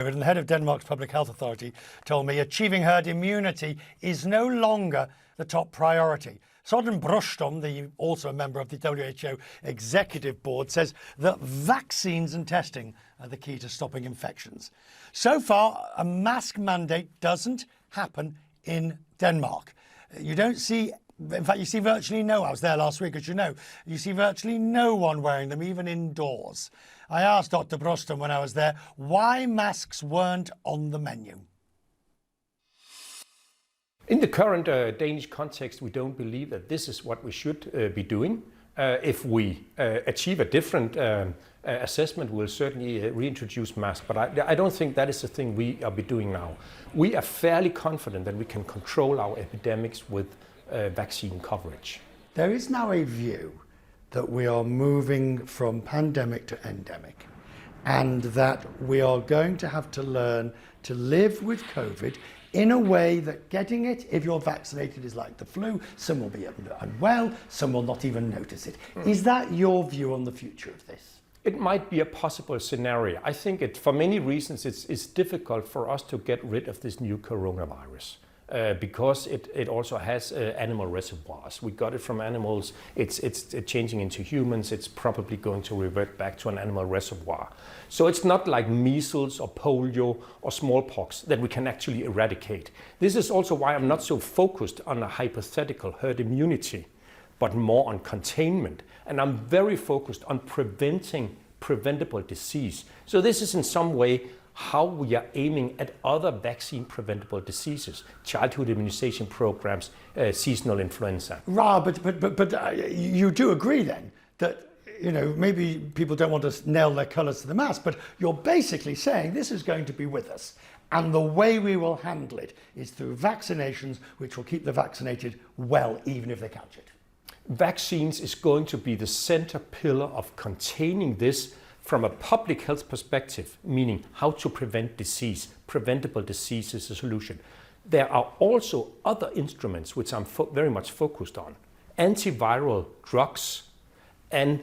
And the head of Denmark's Public Health Authority told me achieving herd immunity is no longer the top priority. Søren Brostrøm, also a member of the WHO Executive Board, says that vaccines and testing are the key to stopping infections. So far, a mask mandate doesn't happen in Denmark. You don't see, in fact, you see virtually no, I was there last week, as you know, you see virtually no one wearing them, even indoors. I asked Dr. Brostrøm when I was there why masks weren't on the menu. In the current Danish context, we don't believe that this is what we should be doing. If we achieve a different assessment, we'll certainly reintroduce masks, but I don't think that is the thing we are be doing now. We are fairly confident that we can control our epidemics with vaccine coverage. There is now a view that we are moving from pandemic to endemic, and that we are going to have to learn to live with COVID in a way that getting it, if you're vaccinated, is like the flu. Some will be unwell, some will not even notice it. Is that your view on the future of this? It might be a possible scenario. I think for many reasons it's difficult for us to get rid of this new coronavirus. Because it also has animal reservoirs. We got it from animals, it's changing into humans, it's probably going to revert back to an animal reservoir. So it's not like measles or polio or smallpox that we can actually eradicate. This is also why I'm not so focused on a hypothetical herd immunity, but more on containment. And I'm very focused on preventing preventable disease. So this is in some way how we are aiming at other vaccine-preventable diseases, childhood immunization programs, seasonal influenza. Right, but you do agree then that, you know, maybe people don't want to nail their colours to the mast, but you're basically saying this is going to be with us, and the way we will handle it is through vaccinations, which will keep the vaccinated well, even if they catch it. Vaccines is going to be the center pillar of containing this from a public health perspective, meaning how to prevent disease. Preventable disease is a solution. There are also other instruments which I'm very much focused on. Antiviral drugs and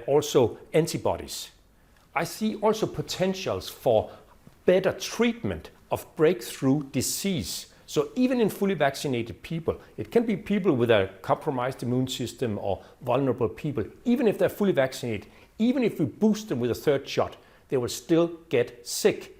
also antibodies. I see also potentials for better treatment of breakthrough disease. So even in fully vaccinated people, it can be people with a compromised immune system or vulnerable people, even if they're fully vaccinated, even if we boost them with a third shot, they will still get sick.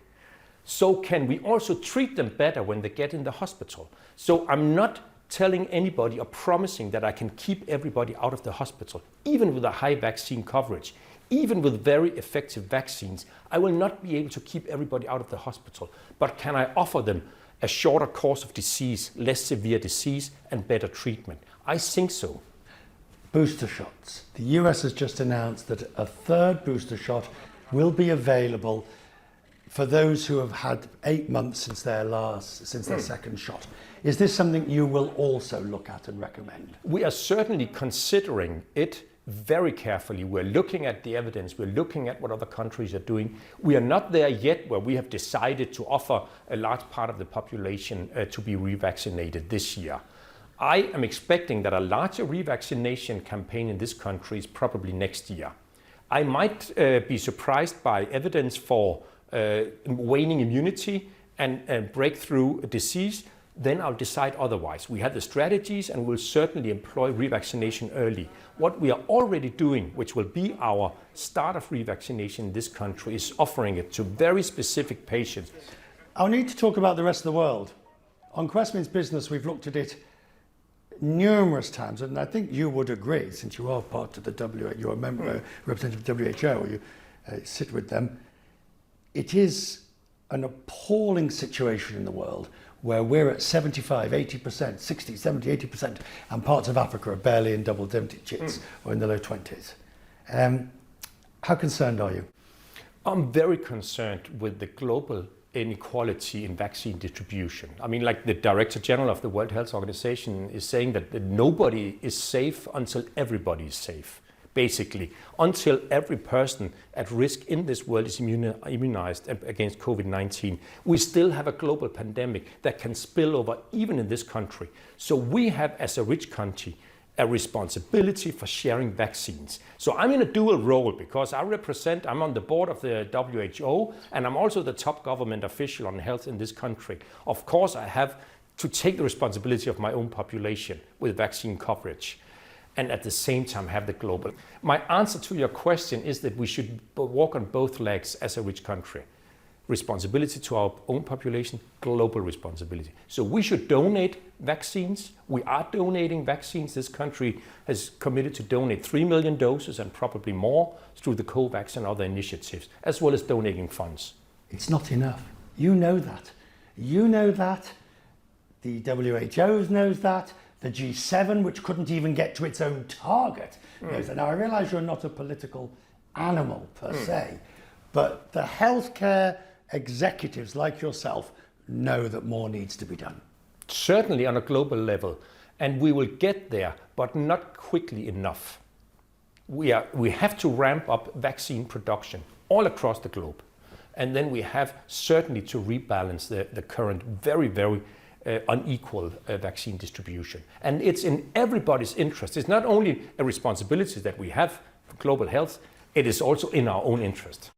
So can we also treat them better when they get in the hospital? So I'm not telling anybody or promising that I can keep everybody out of the hospital, even with a high vaccine coverage, even with very effective vaccines. I will not be able to keep everybody out of the hospital, but can I offer them a shorter course of disease, less severe disease, and better treatment? I think so. Booster shots. The US has just announced that a third booster shot will be available for those who have had 8 months since their second shot. Is this something you will also look at and recommend? We are certainly considering it very carefully. We're looking at the evidence, we're looking at what other countries are doing. We are not there yet where we have decided to offer a large part of the population to be revaccinated this year. I am expecting that a larger revaccination campaign in this country is probably next year. I might be surprised by evidence for waning immunity and breakthrough disease, then I'll decide otherwise. We have the strategies and we'll certainly employ revaccination early. What we are already doing, which will be our start of revaccination in this country, is offering it to very specific patients. I'll need to talk about the rest of the world. On Questmin's Business, we've looked at it numerous times, and I think you would agree, since you are part of the WHO, you're a member, representative of WHO, or you sit with them. It is an appalling situation in the world where we're at 75, 80%, 60, 70, 80%, and parts of Africa are barely in double digits or in the low 20s. How concerned are you? I'm very concerned with the global inequality in vaccine distribution. I mean, like the Director General of the World Health Organization is saying that nobody is safe until everybody is safe. Basically, until every person at risk in this world is immunized against COVID-19, we still have a global pandemic that can spill over even in this country. So we have, as a rich country, a responsibility for sharing vaccines. So I'm in a dual role because I'm on the board of the WHO, and I'm also the top government official on health in this country. Of course, I have to take the responsibility of my own population with vaccine coverage, and at the same time have the global. My answer to your question is that we should walk on both legs as a rich country. Responsibility to our own population, global responsibility. So we should donate vaccines. We are donating vaccines. This country has committed to donate 3 million doses and probably more through the COVAX and other initiatives, as well as donating funds. It's not enough. You know that. You know that. The WHO knows that. The G7, which couldn't even get to its own target, knows that. Now, I realise you're not a political animal per se, but the healthcare executives like yourself know that more needs to be done. Certainly on a global level, and we will get there, but not quickly enough. We have to ramp up vaccine production all across the globe, and then we have certainly to rebalance the current very, very unequal vaccine distribution. And it's in everybody's interest. It's not only a responsibility that we have for global health, it is also in our own interest.